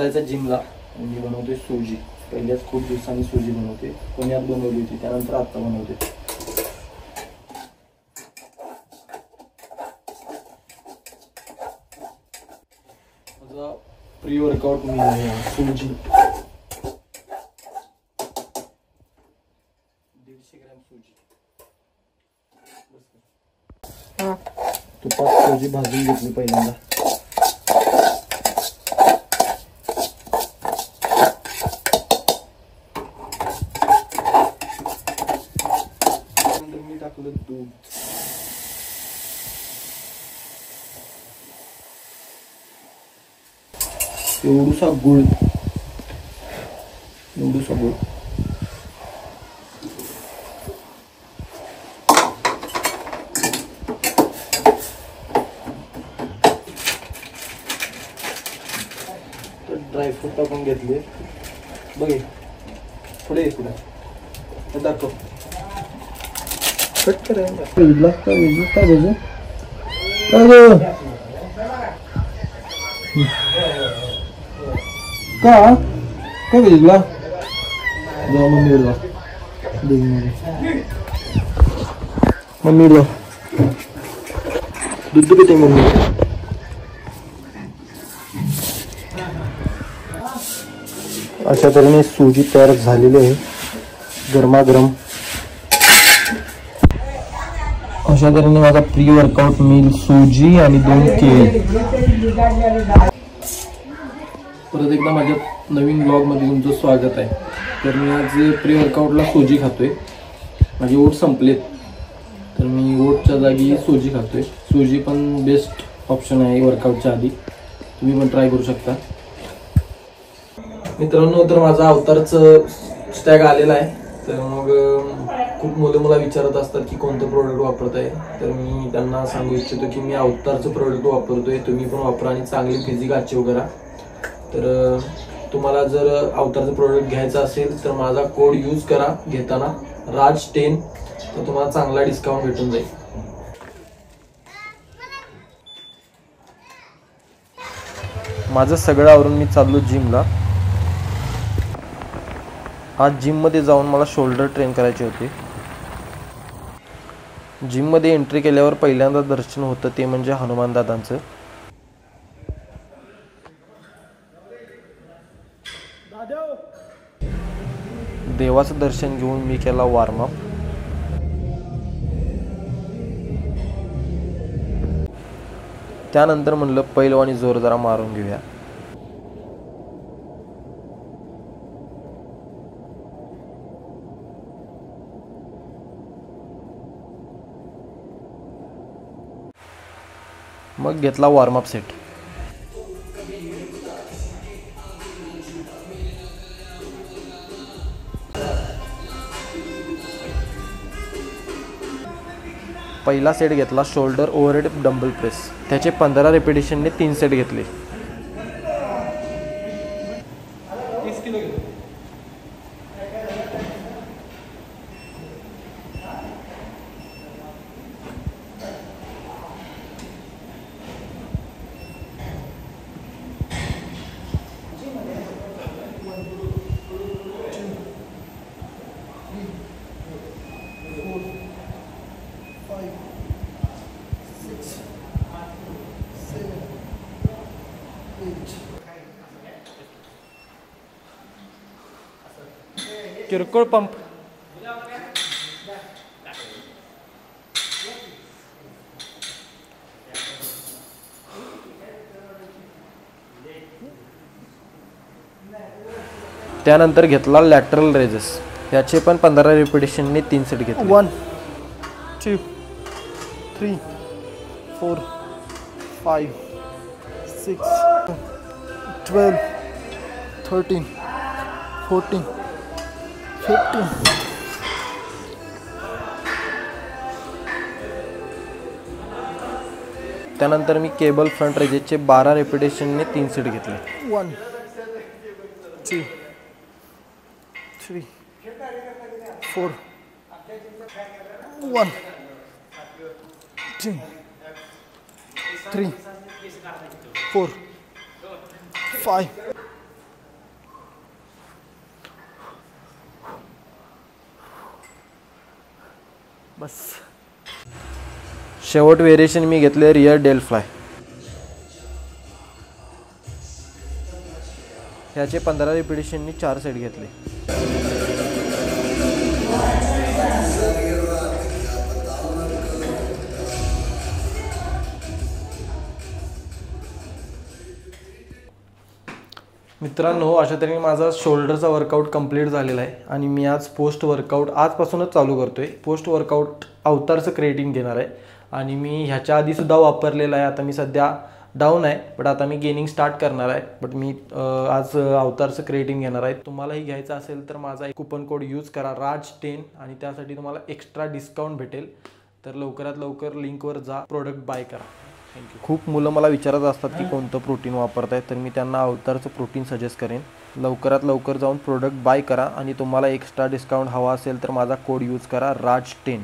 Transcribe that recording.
जायचा जिमला. मी बनवतोय सुजी. पहिल्याच खूप दिवसांनी सुजी बनवते. पुण्यात बनवली होती, त्यानंतर आता बनवते. माझा प्री वर्कआउट मील आहे सुजी. 150 ग्रॅम सुजी. तुपात सुजी भाजून घेतली पहिल्यांदा. मी टाकलं दूध. एवढूसा गुळ. ड्रायफ्रूट टाकून घेतले. बघे पुढे दाखव. कट करायला का भेजला मम्मी दूध पिते मम्मी. अशा तऱ्हेने सुजी तयार झालेली आहे गरमागरम. अशा तऱ्हेने माझा प्री वर्कआउट मील सुजी आणि 2 केळी. परत एकदा माझ्या नवीन ब्लॉगमध्ये तुमचं स्वागत आहे. तर मी आज प्री वर्कआउटला सुजी खातोय. माझे ओट संपलेत तर मी ओटच्या जागी सुजी खातोय. सुजी पण बेस्ट ऑप्शन आहे वर्कआउटच्या आधी. तुम्ही पण ट्राय करू शकता मित्रांनो. तर माझा अवतारचं स्टॅग आलेला आहे. तर मग खूप मुलं मला विचारत असतात की कोणतं प्रोडक्ट वापरत आहे. तर मी त्यांना सांगू इच्छितो की मी अवतारचं प्रोडक्ट वापरतोय. तुम्ही पण वापरा आणि चांगली फिजिक अचीव करा. तर तुम्हाला जर अवतारचं प्रोडक्ट घ्यायचं असेल तर माझा कोड यूज करा घेताना राज10. तर तुम्हाला चांगला डिस्काउंट भेटून जाईल. माझं सगळं आवरून मी चाललो जिमला. आज जिममध्ये जाऊन मला शोल्डर ट्रेन करायचे होते. जिममध्ये एंट्री केल्यावर पहिल्यांदा दर्शन होतं ते म्हणजे हनुमान दादांचं. देवाचं दर्शन घेऊन मी केला वॉर्मअप. त्यानंतर म्हणलं पैलवानी जोर जरा मारून घेऊया. मग घेतला वॉर्मअप सेट. पहिला सेट घेतला शोल्डर ओव्हरहेड डंबल प्रेस. त्याचे 15 रेपिटेशनने 3 सेट घेतले. किरकोळ पंप. त्यानंतर घेतला लॅटरल रेजेस. याचे पण 15 रिपिटेशनने 3 सेट घेतले. 1 2 3 4 5 6 12 13 14 15. त्यानंतर मी केबल फ्रंट रेजेसचे 12 रेपिटेशनने 3 सेट घेतले. 1 2 3 4 1 2 3 4 5 बस. शेवट व्हेरिएशन मी घेतले रिअर डेल फ्लाय. ह्याचे 15 रिपिटेशननी 4 सेट घेतले. मित्रांनो, अशा तऱ्हेने माझा शोल्डरचा वर्कआउट कंप्लीट झालेला आहे आणि मी आज पोस्ट वर्कआउट आजपासूनच चालू करतोय. पोस्ट वर्कआउट अवतारचं क्रिएटिन घेणार आहे आणि मी ह्याच्या आधीसुद्धा वापरलेलं आहे. आता मी सध्या डाऊन आहे, बट आता मी गेनिंग स्टार्ट करणार आहे. बट मी आज अवतारचं क्रिएटिन घेणार आहे. तुम्हालाही घ्यायचं असेल तर माझा एक कुपन कोड यूज करा RAJ10 आणि त्यासाठी तुम्हाला एक्स्ट्रा डिस्काउंट भेटेल. तर लवकरात लवकर लिंकवर जा, प्रोडक्ट बाय करा. थँक्यू. खूप मुलं मला विचारत असतात की कोणतं प्रोटीन वापरताय, तर मी त्यांना अवतारचं प्रोटीन सजेस्ट करेन. लवकरात लवकर जाऊन प्रोडक्ट बाय करा आणि तुम्हाला एक्स्ट्रा डिस्काउंट हवा असेल तर माझा कोड यूज करा RAJ10.